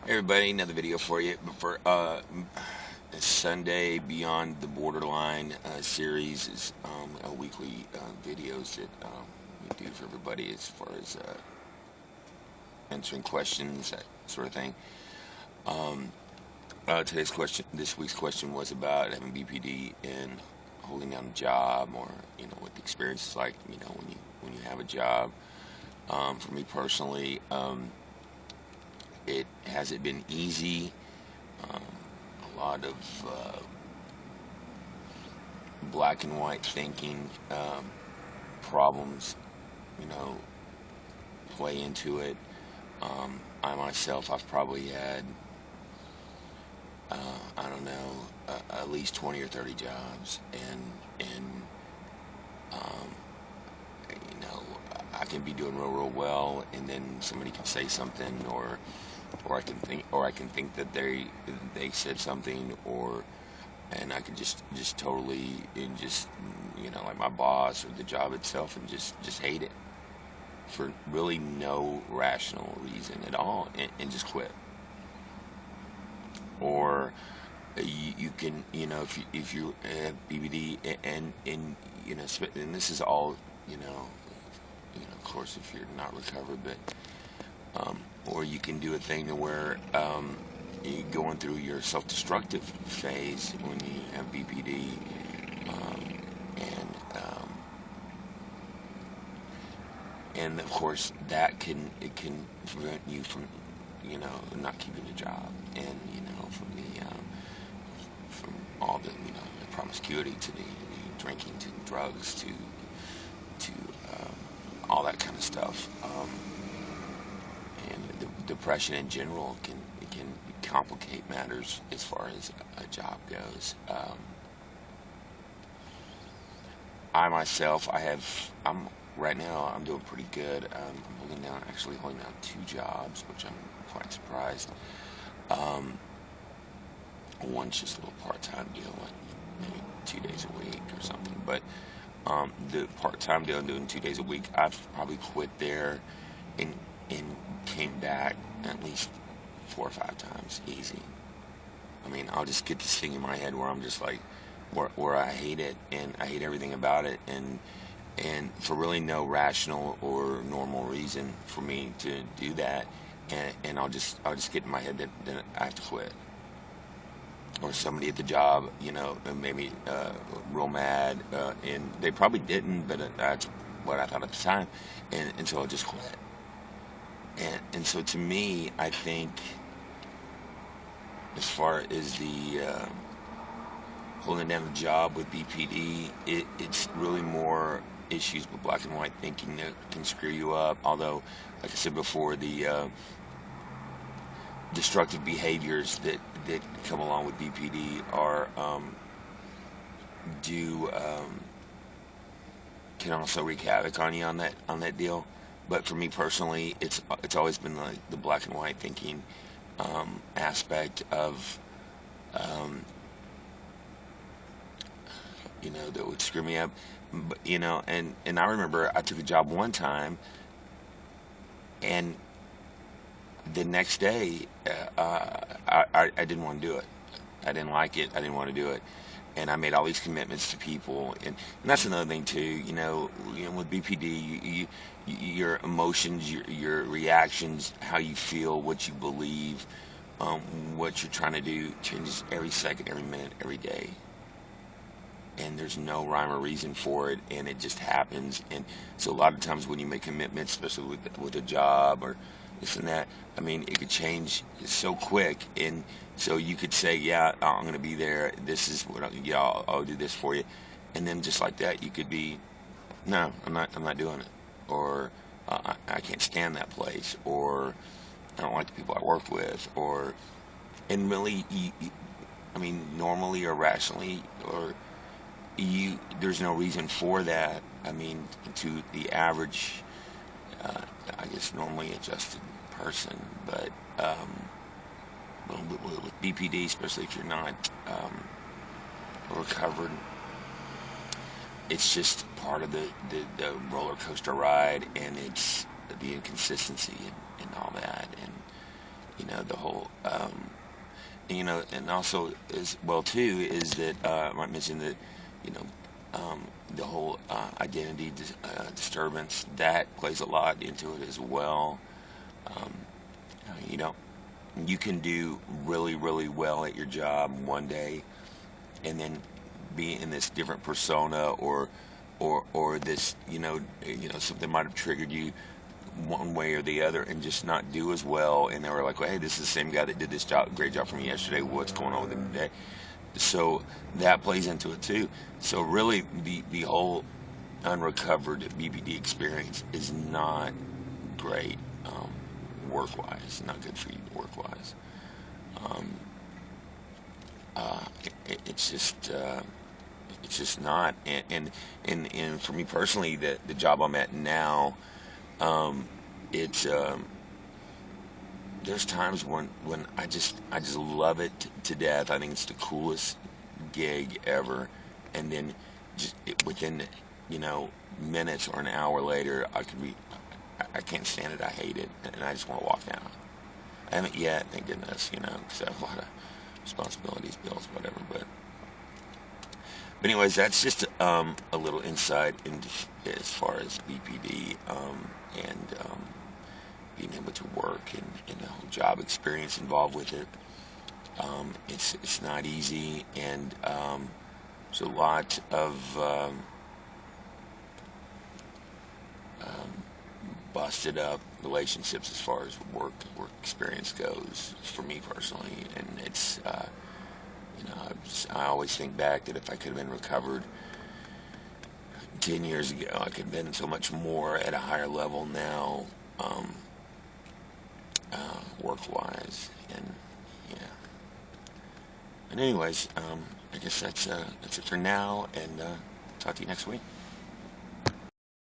Hey everybody, another video for you. For Sunday Beyond the Borderline series is a weekly videos that we do for everybody as far as answering questions, that sort of thing. Um, this week's question was about having BPD and holding down a job, or what the experience is like, when you have a job. For me personally, it hasn't been easy. Um, a lot of black and white thinking problems, you know, play into it. I myself, I've probably had, I don't know, at least 20 or 30 jobs, and um, you know, I can be doing real well, and then somebody can say something, or I can think that they said something, or and I could just totally and just like my boss or the job itself, and just hate it for really no rational reason at all, and just quit. Or you can, if you have BBD, and and this is all, of course, if you're not recovered, but or you can do a thing to where you're going through your self-destructive phase when you have BPD, and and of course that can prevent you from not keeping your job, and from from all the promiscuity to the drinking to drugs to all that kind of stuff. And the depression in general can complicate matters as far as a job goes. I myself, I'm right now, I'm doing pretty good. Actually holding down two jobs, which I'm quite surprised. Um, One's just a little part-time deal, like maybe 2 days a week or something. But the part-time deal, doing 2 days a week, I've probably quit there and and came back at least 4 or 5 times easy. I mean, I'll just get this thing in my head where I'm just like, where I hate it, and I hate everything about it, and for really no rational or normal reason for me to do that, and I'll just get in my head that I have to quit. Or somebody at the job, made me real mad, and they probably didn't, but that's what I thought at the time, and so I just quit. And so to me, I think as far as the holding down the job with BPD, it's really more issues with black and white thinking that can screw you up. Although, like I said before, the destructive behaviors that come along with BPD are do can also wreak havoc on you on that deal. But for me personally, it's always been like the black and white thinking aspect of um, that would screw me up. But, and I remember I took a job one time, and the next day I didn't want to do it. I didn't like it. I didn't want to do it. And I made all these commitments to people, and that's another thing too. With BPD, your emotions, your reactions, how you feel, what you believe, um, what you're trying to do changes every second, every minute, every day. And there's no rhyme or reason for it, and it just happens. And so a lot of times when you make commitments, especially with a job or this and that, I mean, it could change so quick. And so you could say, yeah, I'm going to be there. This is what yeah, I'll do this for you. And then just like that, you could be, no, I'm not doing it. Or I can't stand that place. Or I don't like the people I work with. Or, and really, I mean, normally or rationally, or there's no reason for that. I mean, to the average, uh, I guess normally adjusted person, but with BPD, especially if you're not recovered, it's just part of the roller coaster ride, and it's the inconsistency and all that, and the whole, and also as well too is that I might mention that, you know, the whole identity disturbance that plays a lot into it as well. Um, you know, you can do really, really well at your job one day, and then be in this different persona, or this, something might have triggered you one way or the other, and just not do as well. And they were like, well, hey, this is the same guy that did this job, great job for me yesterday. What's going on with him today? So that plays into it too. So really, the whole unrecovered BPD experience is not great, work wise. Not good for you work wise. Um, it's just not. And for me personally, the job I'm at now, um, it's there's times when I just love it to death. I think it's the coolest gig ever, and then within, minutes or an hour later, I can't stand it. I hate it, and I just want to walk out. I haven't yet, thank goodness, because I have a lot of responsibilities, bills, whatever. But anyways, that's just a little insight into as far as BPD, and being able to work, and the whole job experience involved with it. It's not easy, and there's a lot of um, busted up relationships as far as work experience goes for me personally, and it's I always think back that if I could have been recovered 10 years ago, I could have been so much more at a higher level now, um, work-wise, and yeah. But anyways, I guess that's it for now, and talk to you next week.